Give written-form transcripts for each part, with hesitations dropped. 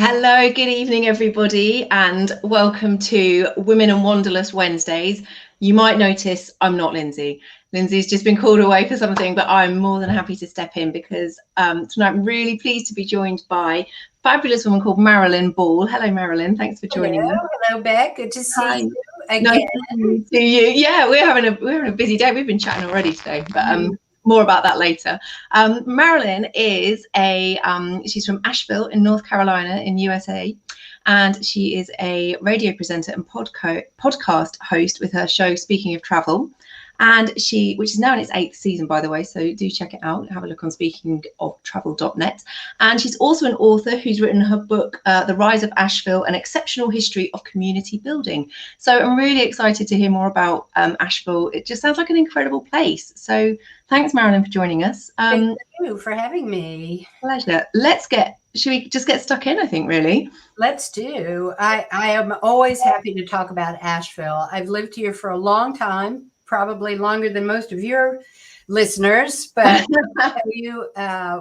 Hello, good evening, everybody, and welcome to Women and Wanderlust Wednesdays. You might notice I'm not Lindsay. Lindsay's just been called away for something, but I'm more than happy to step in because tonight I'm really pleased to be joined by a fabulous woman called Marilyn Ball. Hello, Marilyn. Thanks for joining us. Hello, Beck. Good to see you again. Nice to see you. Yeah, we're having a busy day. We've been chatting already today, but more about that later. Marilyn is she's from Asheville in North Carolina in USA, and she is a radio presenter and podcast host with her show Speaking of Travel, and which is now in its 8th season, by the way, so do check it out. Have a look on speakingoftravel.net. And she's also an author who's written her book, The Rise of Asheville, An Exceptional History of Community Building. So I'm really excited to hear more about Asheville. It just sounds like an incredible place. So thanks, Marilyn, for joining us. Thank you for having me. Pleasure. Should we just get stuck in, I think, really? Let's do. I am always happy to talk about Asheville. I've lived here for a long time, probably longer than most of your listeners, but I'll tell you,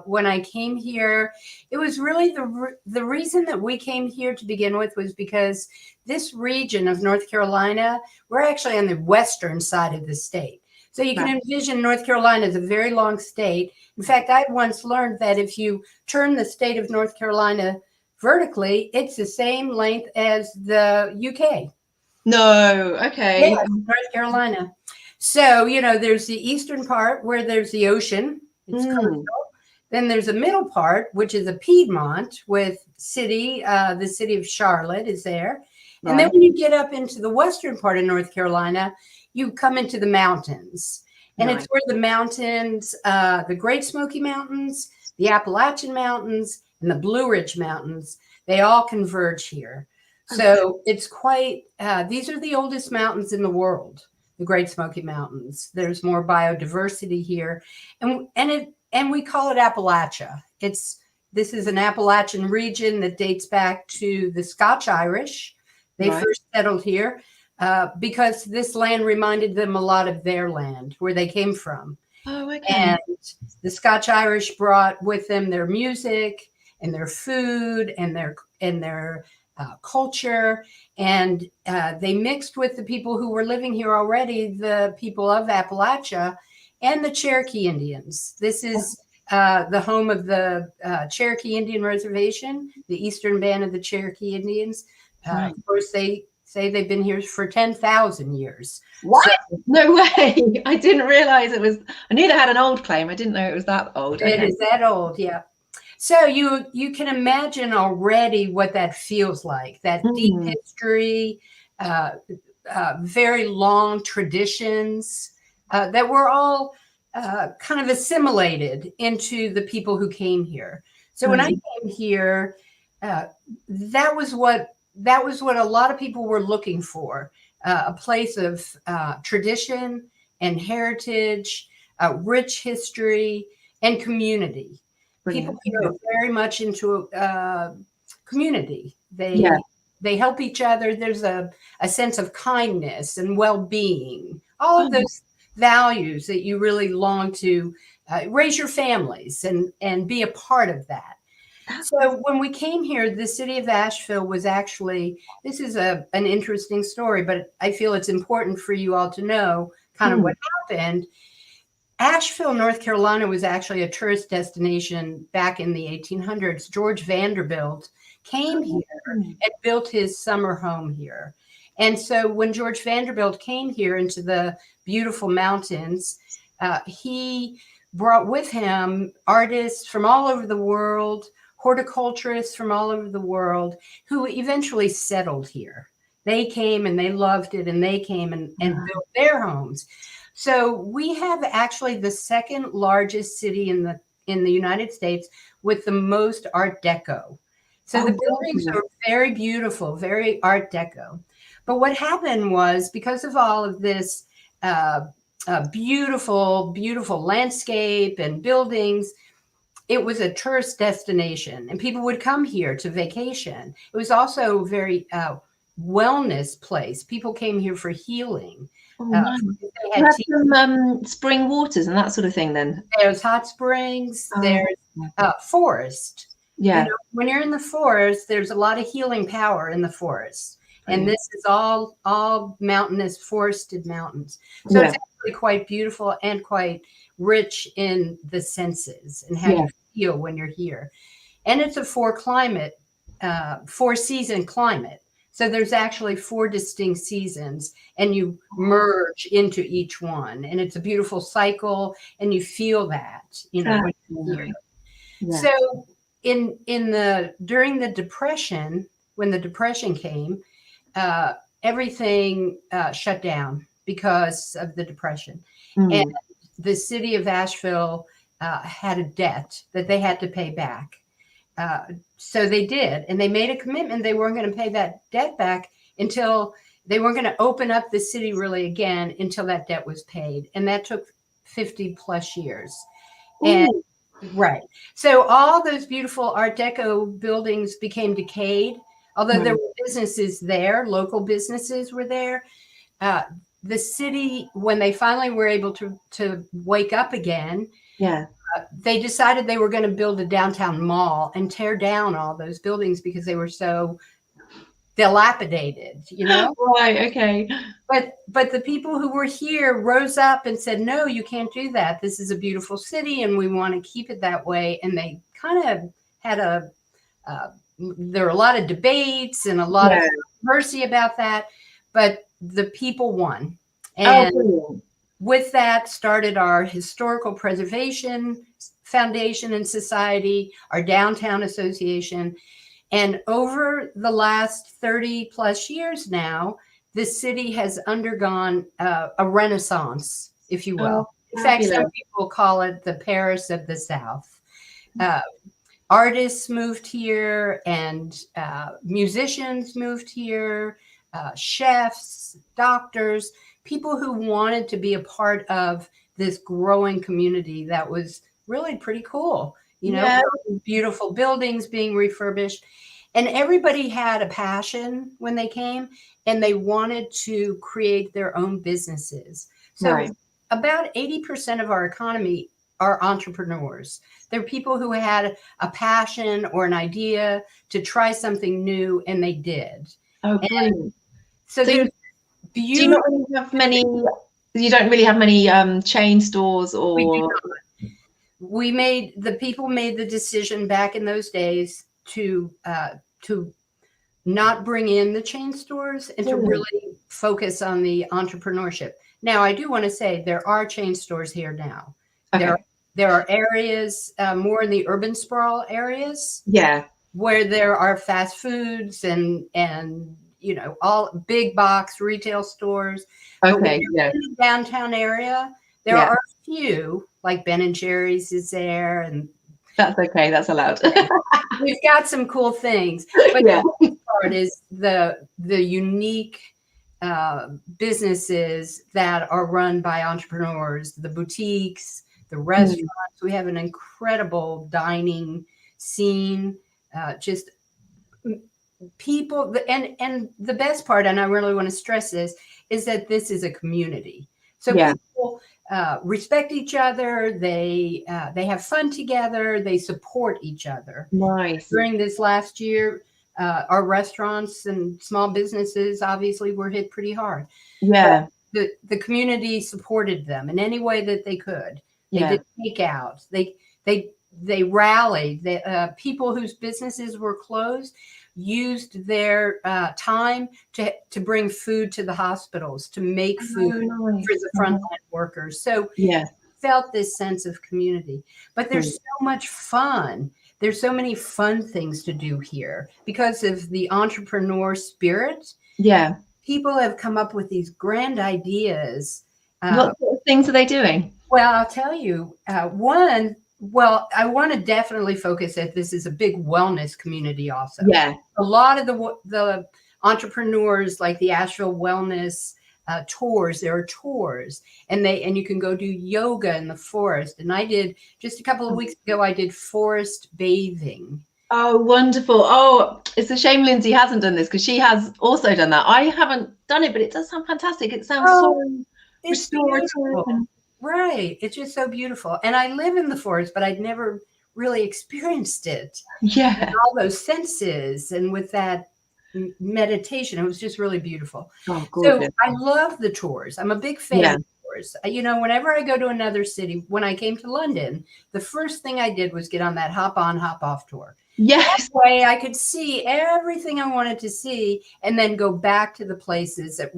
when I came here, it was really the reason that we came here to begin with was because this region of North Carolina, we're actually on the western side of the state. So you can envision North Carolina as a very long state. In fact, I once learned that if you turn the state of North Carolina vertically, it's the same length as the UK. No, okay. Yeah, North Carolina. So, there's the eastern part where there's the ocean. It's coastal. Then there's a middle part, which is a Piedmont with the city of Charlotte is there. And then when you get up into the western part of North Carolina, you come into the mountains. And it's where the mountains, the Great Smoky Mountains, the Appalachian Mountains, and the Blue Ridge Mountains, they all converge here. So it's quite, these are the oldest mountains in the world, the Great Smoky Mountains. There's more biodiversity here. And we call it Appalachia. This is an Appalachian region that dates back to the Scotch-Irish. They first settled here because this land reminded them a lot of their land, where they came from. Oh, okay. And the Scotch-Irish brought with them their music and their food and their culture, and they mixed with the people who were living here already, the people of Appalachia and the Cherokee Indians. This is the home of the Cherokee Indian Reservation, the Eastern Band of the Cherokee Indians. Of course, they say they've been here for 10,000 years. What? So, no way. I didn't realize it was. I knew they had an old claim. I didn't know it was that old. It is that old, yeah. So you can imagine already what that feels like, that deep history, very long traditions that were all kind of assimilated into the people who came here. So when I came here, that was what a lot of people were looking for, a place of tradition and heritage, rich history, and community. People here are very much into community. They help each other. There's a sense of kindness and well-being, all of those values that you really long to raise your families and be a part of that. So when we came here, the city of Asheville was actually, this is an interesting story, but I feel it's important for you all to know kind of what happened. Asheville, North Carolina was actually a tourist destination back in the 1800s. George Vanderbilt came here and built his summer home here. And so when George Vanderbilt came here into the beautiful mountains, he brought with him artists from all over the world, horticulturists from all over the world, who eventually settled here. They came and they loved it, and they came and built their homes. So we have actually the second largest city in the United States with the most Art Deco. So the buildings are very beautiful, very Art Deco. But what happened was, because of all of this beautiful, beautiful landscape and buildings, it was a tourist destination, and people would come here to vacation. It was also a very wellness place. People came here for healing. They had some spring waters and that sort of thing then? There's hot springs, there's forest. Yeah. When you're in the forest, there's a lot of healing power in the forest. And this is all mountainous, forested mountains. So it's actually quite beautiful and quite rich in the senses and how you feel when you're here. And it's a four season climate. So there's actually 4 distinct seasons, and you merge into each one. And it's a beautiful cycle, and you feel that, when you're here. Yeah. So during the Depression, when the Depression came, everything shut down because of the Depression. And the city of Asheville had a debt that they had to pay back. So they did, and they made a commitment they weren't going to pay that debt back until they weren't going to open up the city really again until that debt was paid. And that took 50 plus years. And right. So all those beautiful Art Deco buildings became decayed, although there were businesses there, local businesses were there. The city, when they finally were able to wake up again, they decided they were going to build a downtown mall and tear down all those buildings because they were so dilapidated, Right, okay. But the people who were here rose up and said, no, you can't do that. This is a beautiful city and we want to keep it that way. And they kind of had there were a lot of debates and a lot of mercy about that, but the people won. And with that started our Historical Preservation Foundation and Society, our Downtown Association. And over the last 30 plus years now, the city has undergone a renaissance, if you will. In fact, some people call it the Paris of the South. Artists moved here and musicians moved here, chefs, doctors, people who wanted to be a part of this growing community that was really pretty cool. Beautiful buildings being refurbished. And everybody had a passion when they came, and they wanted to create their own businesses. So about 80% of our economy are entrepreneurs. They're people who had a passion or an idea to try something new, and they did. Oh, brilliant. So there's do you not really have many? You don't really have many chain stores, or the people made the decision back in those days to not bring in the chain stores and to really focus on the entrepreneurship. Now, I do want to say there are chain stores here now. There are areas more in the urban sprawl areas, where there are fast foods and all big box retail stores. In the downtown area, there are a few, like Ben and Jerry's is there, and that's okay. That's allowed. We've got some cool things, but the cool part is the unique businesses that are run by entrepreneurs, the boutiques, the restaurants. We have an incredible dining scene, just people. And the best part, and I really want to stress this, is that this is a community. So people respect each other. They have fun together. They support each other. Nice. During this last year, our restaurants and small businesses obviously were hit pretty hard. Yeah. But the community supported them in any way that they could. They did takeout. They rallied. People whose businesses were closed used their time to bring food to the hospitals, to make food for the frontline workers. So felt this sense of community. But there's so much fun. There's so many fun things to do here because of the entrepreneur spirit. Yeah. People have come up with these grand ideas. What sort of things are they doing? Well, I'll tell you, I want to definitely focus that this is a big wellness community also. Yeah. A lot of the entrepreneurs, like the Asheville Wellness tours, there are tours, and you can go do yoga in the forest. And I did, just a couple of weeks ago, I did forest bathing. Oh, wonderful. Oh, it's a shame Lindsay hasn't done this, because she has also done that. I haven't done it, but it does sound fantastic. It sounds so restorative. Right. It's just so beautiful. And I live in the forest, but I'd never really experienced it. Yeah. And all those senses and with that meditation, it was just really beautiful. Oh, So gorgeous. I love the tours. I'm a big fan Yeah. of tours. You know, whenever I go to another city, when I came to London, the first thing I did was get on that hop on, hop off tour. Yes. That way I could see everything I wanted to see and then go back to the places that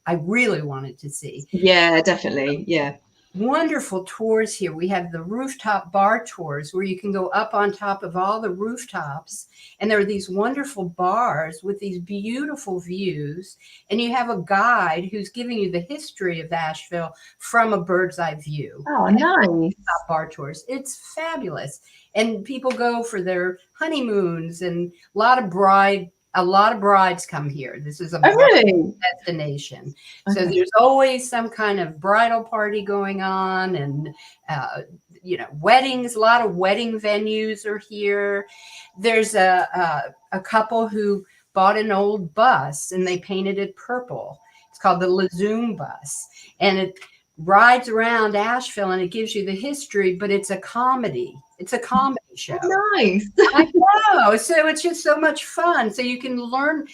I really wanted to see. Yeah, definitely. Yeah. Wonderful tours here. We have the rooftop bar tours where you can go up on top of all the rooftops. And there are these wonderful bars with these beautiful views. And you have a guide who's giving you the history of Asheville from a bird's eye view. Oh, nice. Rooftop bar tours. It's fabulous. And people go for their honeymoons, and a lot of brides come here. This is a really? destination. Okay. So there's always some kind of bridal party going on, and weddings. A lot of wedding venues are here. There's a couple who bought an old bus and they painted it purple. It's called the Lazoom bus, and it rides around Asheville, and it gives you the history, but it's a comedy. It's a comedy show. Nice. I know. So it's just so much fun. So you can learn.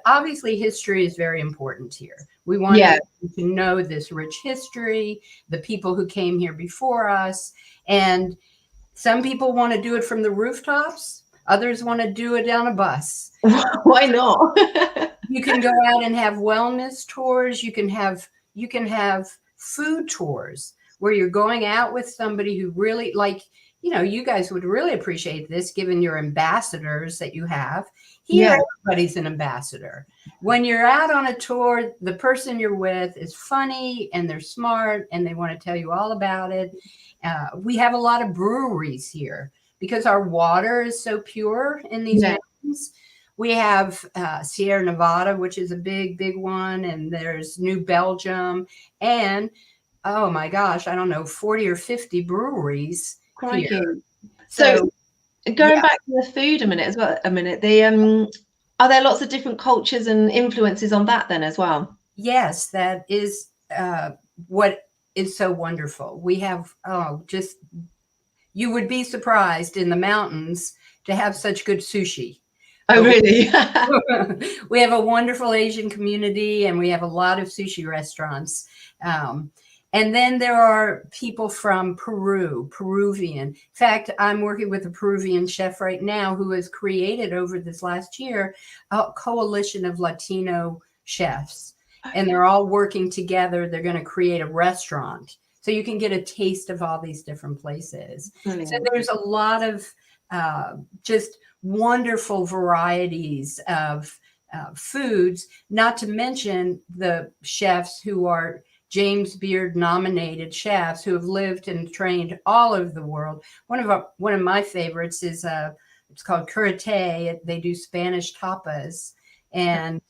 Obviously, history is very important here. We want to know this rich history, the people who came here before us. And some people want to do it from the rooftops. Others want to do it on a bus. Why not? You can go out and have wellness tours. You can have food tours where you're going out with somebody who really, like, you guys would really appreciate this, given your ambassadors that you have. Here, everybody's an ambassador. When you're out on a tour, the person you're with is funny and they're smart and they want to tell you all about it. We have a lot of breweries here because our water is so pure in these mountains. We have Sierra Nevada, which is a big, big one. And there's New Belgium. And, oh my gosh, I don't know, 40 or 50 breweries. Here. So going back to the food a minute, are there lots of different cultures and influences on that then as well? Yes, that is what is so wonderful. We have you would be surprised in the mountains to have such good sushi. Oh, really? We have a wonderful Asian community, and we have a lot of sushi restaurants. And then there are people from Peruvian. In fact, I'm working with a Peruvian chef right now who has created over this last year a coalition of Latino chefs. And they're all working together. They're going to create a restaurant. So you can get a taste of all these different places. Brilliant. So there's a lot of just wonderful varieties of foods, not to mention the chefs who are James Beard nominated chefs who have lived and trained all over the world. One of my favorites is it's called Curate. They do Spanish tapas, and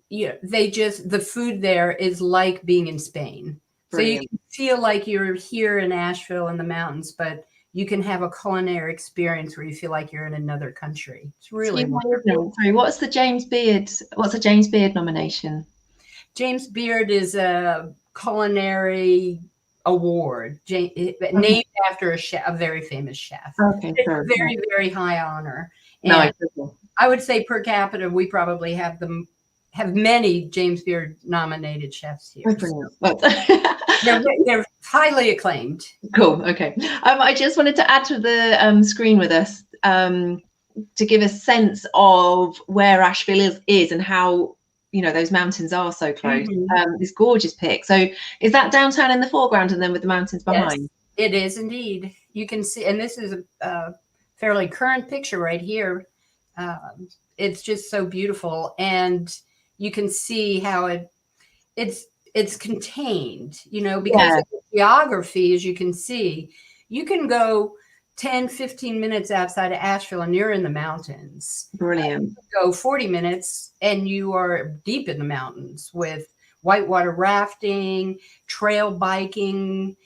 the food there is like being in Spain. Brilliant. So you can feel like you're here in Asheville in the mountains, but you can have a culinary experience where you feel like you're in another country. It's really wonderful. Sorry, what's a James Beard nomination? James Beard is a culinary award named after a very famous chef. Okay, it's a very, very high honor. And I would say per capita, we probably have many James Beard nominated chefs here. They're highly acclaimed. Cool. Okay. I just wanted to add to the screen with us to give a sense of where Asheville is and how those mountains are so close. This gorgeous pic. So is that downtown in the foreground and then with the mountains behind? Yes, it is indeed. You can see, and this is a fairly current picture right here. It's just so beautiful, and you can see how it's contained, because of the geography, as you can see. You can go 10, 15 minutes outside of Asheville and you're in the mountains. Brilliant. Go 40 minutes and you are deep in the mountains with whitewater rafting, trail biking,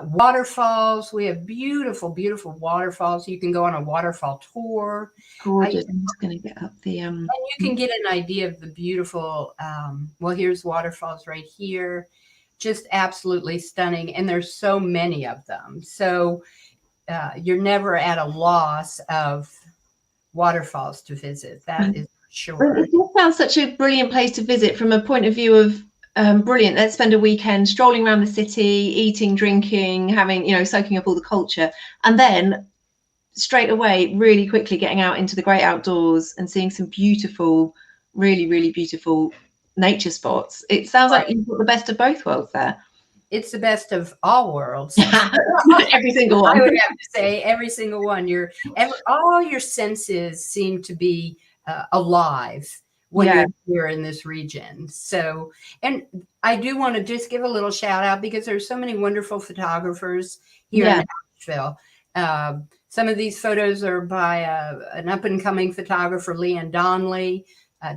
waterfalls. We have beautiful, beautiful waterfalls. You can go on a waterfall tour. Gorgeous. I'm just going to get up the... And you can get an idea of the beautiful... here's waterfalls right here. Just absolutely stunning. And there's so many of them. So... you're never at a loss of waterfalls to visit. That is for sure. It just sounds such a brilliant place to visit from a point of view of brilliant. Let's spend a weekend strolling around the city, eating, drinking, having, soaking up all the culture, and then straight away, really quickly getting out into the great outdoors and seeing some beautiful, really, really beautiful nature spots. It sounds like you've got the best of both worlds there. It's the best of all worlds. Every single one. I would have to say every single one. All your senses seem to be alive when you're here in this region. So, and I do want to just give a little shout out because there's so many wonderful photographers here in Asheville. Some of these photos are by an up and coming photographer, Leanne Donnelly.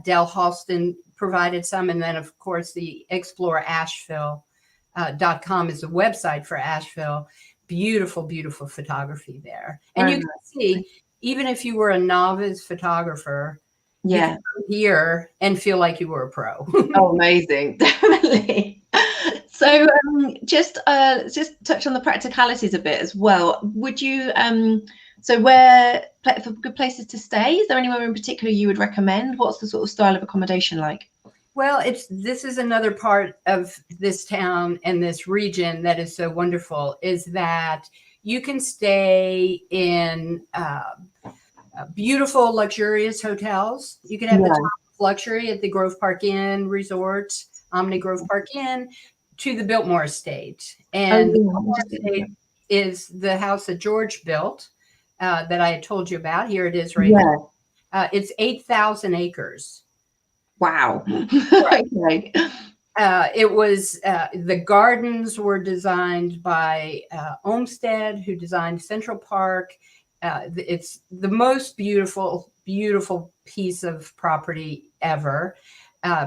Del Halston provided some. And then, of course, the ExploreAsheville.com is the website for Asheville. Beautiful, beautiful photography there. And you can see, even if you were a novice photographer, you can come here and feel like you were a pro. Oh, amazing. Definitely. So just touch on the practicalities a bit as well. Would you, so where, for good places to stay, is there anywhere in particular you would recommend? What's the sort of style of accommodation like? Well, this is another part of this town and this region that is so wonderful, is that you can stay in beautiful, luxurious hotels. You can have the top of luxury at the Grove Park Inn Resort, Omni Grove Park Inn, to the Biltmore Estate. And the Biltmore Estate is the house that George built that I had told you about. Here it is right now. It's 8,000 acres. Wow. Okay. It was, the gardens were designed by Olmsted, who designed Central Park. It's the most beautiful, beautiful piece of property ever.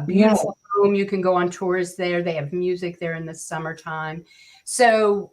Beautiful home. You can go on tours there. They have music there in the summertime. So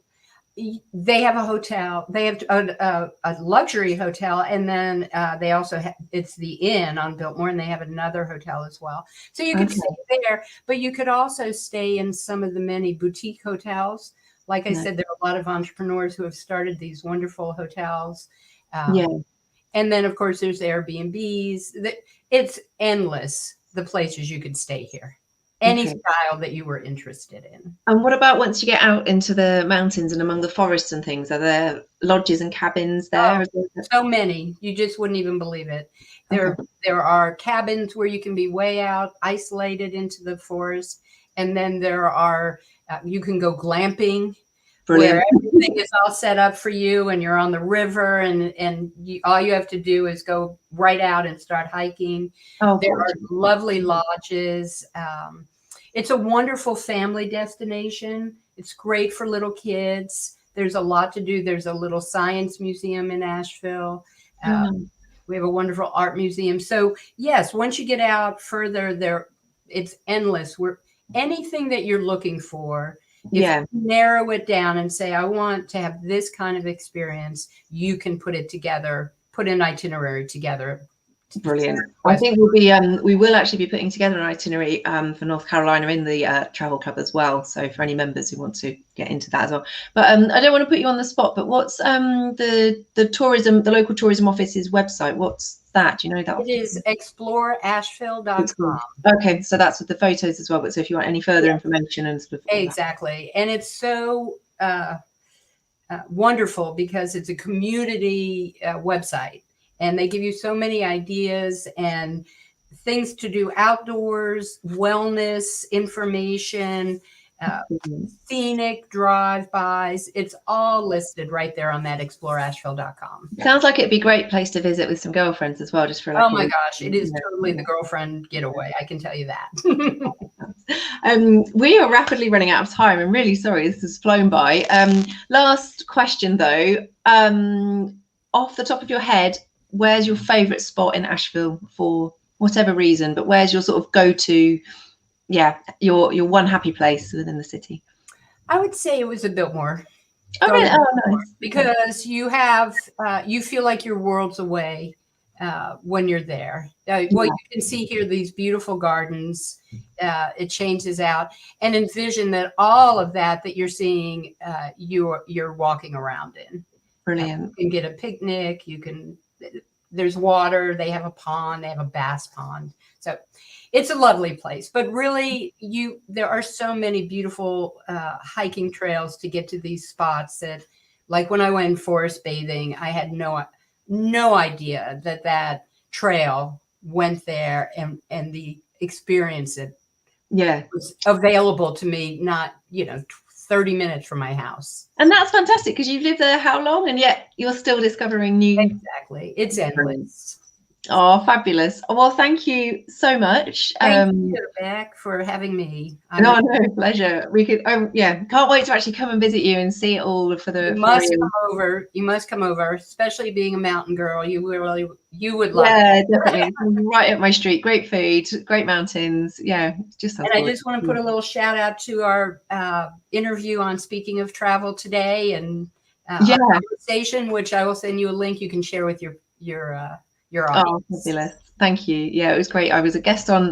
they have a hotel. They have a luxury hotel, and then they also have, it's the Inn on Biltmore, and they have another hotel as well. So you could stay there, but you could also stay in some of the many boutique hotels. Like I said, there are a lot of entrepreneurs who have started these wonderful hotels. And then, of course, there's Airbnbs. It's endless, the places you could stay here. Any style that you were interested in. And what about once you get out into the mountains and among the forests and things? Are there lodges and cabins there? So many. You just wouldn't even believe it. There are cabins where you can be way out, isolated into the forest. And then there are, you can go glamping. Brilliant. Where everything is all set up for you, and you're on the river, and all you have to do is go right out and start hiking. There are lovely lodges. It's a wonderful family destination. It's great for little kids. There's a lot to do. There's a little science museum in Asheville. We have a wonderful art museum. So yes, once you get out further, it's endless. Anything that you're looking for. If you narrow it down and say, I want to have this kind of experience, you can put it together, put an itinerary together. Brilliant. I think we will actually be putting together an itinerary for North Carolina in the travel club as well. So for any members who want to get into that as well. But I don't want to put you on the spot, but what's the local tourism office's website? What's that? Do you know that? It is ExploreAsheville.com. Okay, so that's with the photos as well. But so if you want any further information and stuff. Exactly. And it's so wonderful because it's a community website. And they give you so many ideas and things to do outdoors, wellness, information, scenic drive-bys. It's all listed right there on that ExploreAsheville.com. Sounds like it'd be a great place to visit with some girlfriends as well, just for oh my gosh, it is totally the girlfriend getaway. I can tell you that. We are rapidly running out of time. I'm really sorry, this has flown by. Last question though, off the top of your head, where's your favorite spot in Asheville for whatever reason, but where's your sort of go-to, your one happy place within the city? I would say it was a Biltmore. Nice. Because you have, you feel like you're worlds away when you're there. Well, you can see here these beautiful gardens. It changes out, and envision that all of that you're seeing, you're walking around in. Brilliant. You can get a picnic. There's water. They have a pond. They have a bass pond. So it's a lovely place. But really, there are so many beautiful hiking trails to get to these spots that, like when I went forest bathing, I had no idea that trail went there, and the experience that was available to me, not 30 minutes from my house. And that's fantastic, because you've lived there how long, and yet you're still discovering new. Exactly. It's endless. Oh, fabulous. Well, thank you so much. Thank you, Beck, for having me. No, pleasure. We could, can't wait to actually come and visit you and see it all for the. You must come over. You must come over, especially being a mountain girl. You would love it. Yeah, definitely. Right up my street. Great food, great mountains. Yeah, just. And I just want to put a little shout out to our interview on Speaking of Travel today, and our conversation, which I will send you a link you can share with your audience. Oh, fabulous. Thank you. Yeah, it was great. I was a guest on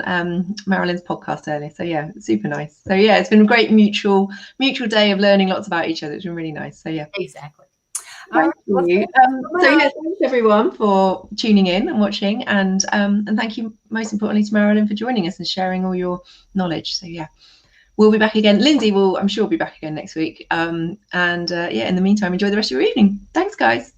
Marilyn's podcast earlier. So yeah, super nice. So yeah, it's been a great mutual day of learning lots about each other. It's been really nice. So yeah. Exactly. Thank you. So yeah, thanks everyone for tuning in and watching, and thank you most importantly to Marilyn for joining us and sharing all your knowledge. So yeah, we'll be back again. Lindsay I'm sure be back again next week. In the meantime, enjoy the rest of your evening. Thanks, guys.